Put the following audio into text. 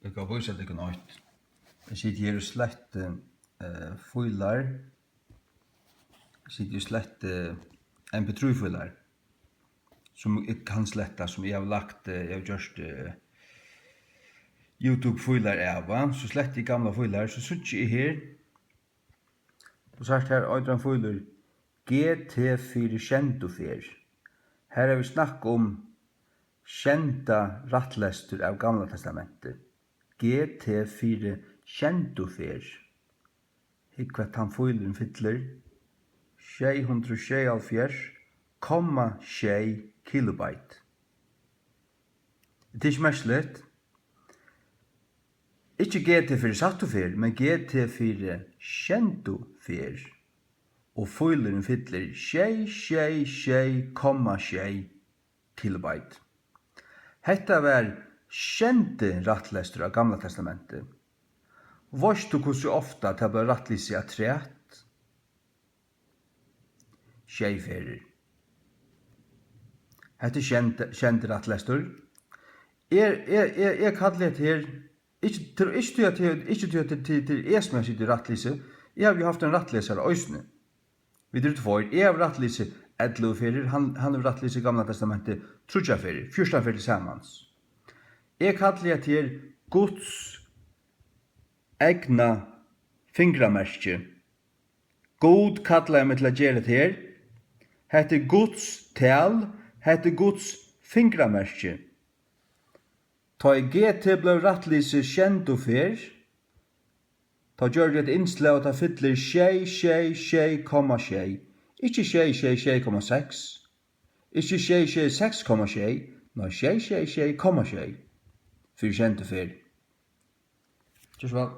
Jeg kan vise deg noe. Jeg sitter her og slett filer. Jeg sitter og slett MP3-filer. Som jeg kan slette, som jeg har lagt, jeg har gjort YouTube-filer av. Så sletter jeg gamle filer, så sitter jeg her. Og så her øyne filer GT4 kjentofer. Her har vi snakket om kjenta rattlester av Gamla testamentet. GT4 kjentofer. Hikk hva han filen fytler. 676,6 kilobyte. Det er ikke merslet. Ikke GT4 sattofer, men GT4 kjentofer. Og filen fytler 666,6 kilobyte. Hetta var kjente rattlester av Gamla testamentet. Vårt du hvordan ofta det ble rattlise av træt? Skjeiferer. Hetta er kjente rattlester. Jeg kallar det her, ikke til som jeg sitter rattlise, jeg har jo haft en rattleser av Øysene. Vi drar til for, jeg har rattlise 11 ferier, han har rattlise i Gamla testamentet 30 ferier, 14 ferier sammans. Jeg kallar det her Guds egna fingramerke. God kallar jeg meg til å gjøre det her. Hette Guds tal, hette Guds fingramerke. Ta i GT ble rattlise kjent og fer, ta gjør det et innslag og ta fytler 666,6. Ikke 666,6. Ikke 666,6. Nei, 666,6. For kjent og fer. Just vel.